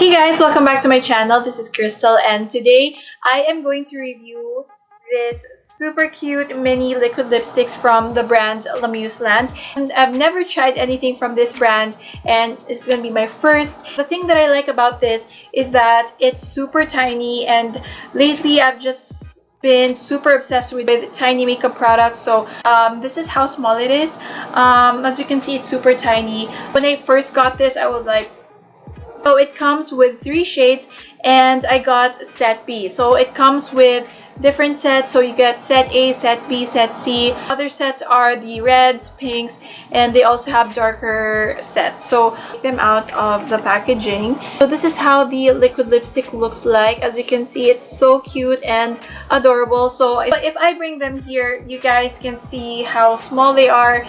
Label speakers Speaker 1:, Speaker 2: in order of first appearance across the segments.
Speaker 1: Hey guys, welcome back to my channel. This is Crystal and today I am going to review this super cute mini liquid lipsticks from the brand Lamuseland. And I've never tried anything from this brand and it's gonna be my first. The thing that I like about this is that it's super tiny, and lately I've just been super obsessed with tiny makeup products. So this is how small it is. As you can see, it's super tiny. When I first got this, I was like, so it comes with 3 shades and I got set B. So it comes with different sets. So you get set A, set B, set C. Other sets are the reds, pinks, and they also have darker sets. So take them out of the packaging. So this is how the liquid lipstick looks like. As you can see, it's so cute and adorable. So if I bring them here, you guys can see how small they are.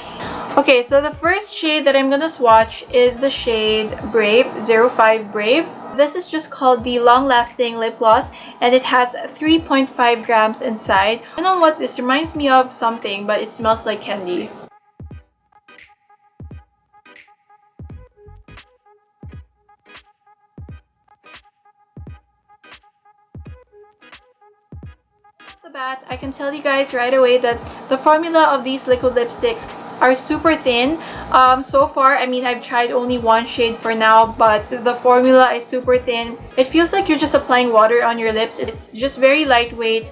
Speaker 1: Okay, so the first shade that I'm gonna swatch is the shade Brave, 05 Brave. This is just called the Long Lasting Lip Gloss, and it has 3.5 grams inside. I don't know what this reminds me of something, but it smells like candy. The bat, I can tell you guys right away that the formula of these liquid lipsticks are super thin. So far, I mean, I've tried only one shade for now, but the formula is super thin. It feels like you're just applying water on your lips. It's just very lightweight.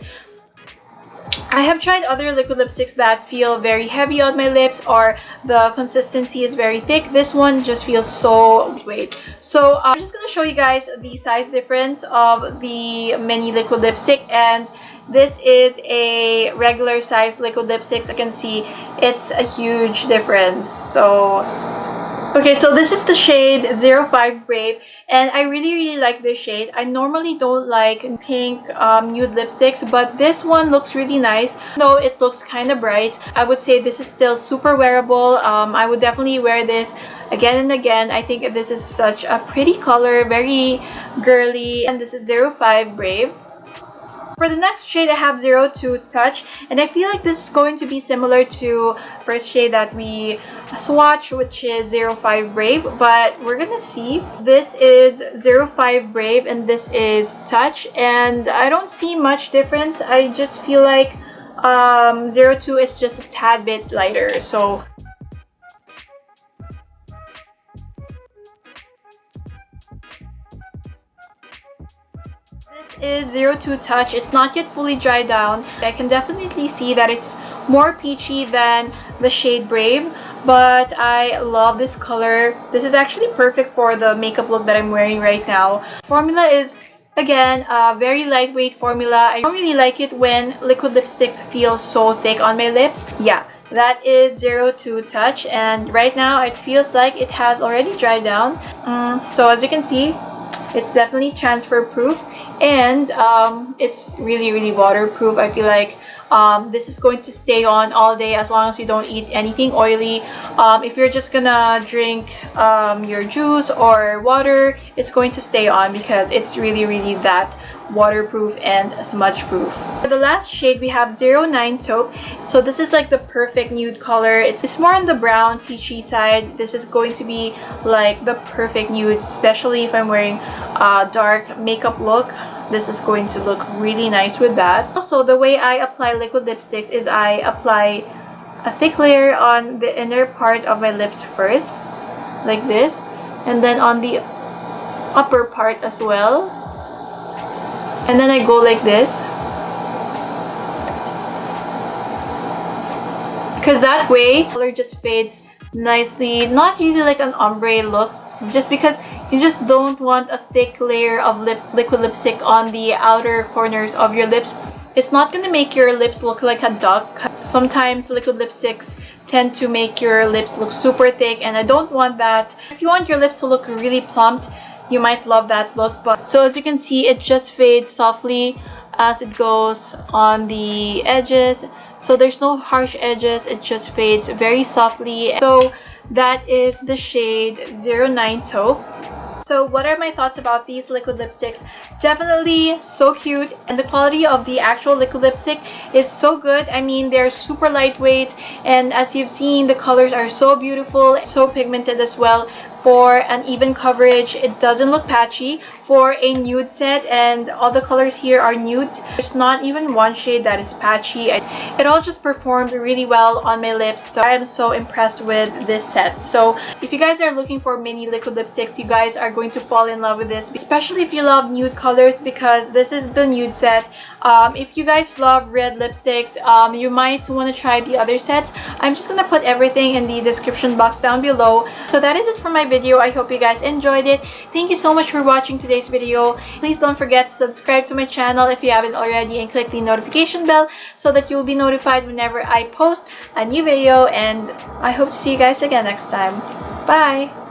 Speaker 1: I have tried other liquid lipsticks that feel very heavy on my lips, or the consistency is very thick. This one just feels so lightweight. So I'm just going to show you guys the size difference of the mini liquid lipstick, and this is a regular size liquid lipstick. So you can see it's a huge difference. Okay, so this is the shade 05 Brave, and I really like this shade. I normally don't like pink nude lipsticks, but this one looks really nice. Though it looks kind of bright, I would say this is still super wearable. I would definitely wear this again and again. I think this is such a pretty color, very girly, and this is 05 Brave. For the next shade, I have 02 Touch, and I feel like this is going to be similar to first shade that we swatch, which is 05 Brave, but we're gonna see. This is 05 Brave and this is Touch, and I don't see much difference. I just feel like 02 is just a tad bit lighter. So this is 02 Touch. It's not yet fully dried down. I can definitely see that it's more peachy than the shade Brave, but I love this color. This is actually perfect for the makeup look that I'm wearing right now. Formula is, again, a very lightweight formula. I don't really like it when liquid lipsticks feel so thick on my lips. Yeah, that is 02 Touch, and right now it feels like it has already dried down. So as you can see, it's definitely transfer proof, and it's really waterproof. I feel like this is going to stay on all day as long as you don't eat anything oily. If you're just gonna drink your juice or water, it's going to stay on because it's really that waterproof and smudge proof. For the last shade, we have 09 Taupe. So this is like the perfect nude color. It's more on the brown peachy side. This is going to be like the perfect nude, especially if I'm wearing a dark makeup look. This is going to look really nice with that. Also, the way I apply liquid lipsticks is I apply a thick layer on the inner part of my lips first, like this, and then on the upper part as well, and then I go like this, because that way color just fades nicely. Not really like an ombre look, just because you just don't want a thick layer of liquid lipstick on the outer corners of your lips. It's not going to make your lips look like a duck. Sometimes liquid lipsticks tend to make your lips look super thick, and I don't want that. If you want your lips to look really plumped, you might love that look. But so as you can see, it just fades softly as it goes on the edges. So there's no harsh edges, it just fades very softly. So that is the shade 09 Taupe. So what are my thoughts about these liquid lipsticks? Definitely so cute, and the quality of the actual liquid lipstick is so good. I mean, they're super lightweight, and as you've seen, the colors are so beautiful, so pigmented as well. for an even coverage. It doesn't look patchy for a nude set, and all the colors here are nude. There's not even one shade that is patchy. It all just performed really well on my lips, so I am so impressed with this set. So if you guys are looking for mini liquid lipsticks, you guys are going to fall in love with this, especially if you love nude colors, because this is the nude set. If you guys love red lipsticks, you might want to try the other sets. I'm just gonna put everything in the description box down below. So that is it for my video. I hope you guys enjoyed it. Thank you so much for watching today's video. Please don't forget to subscribe to my channel if you haven't already, and click the notification bell so that you'll be notified whenever I post a new video, and I hope to see you guys again next time. Bye!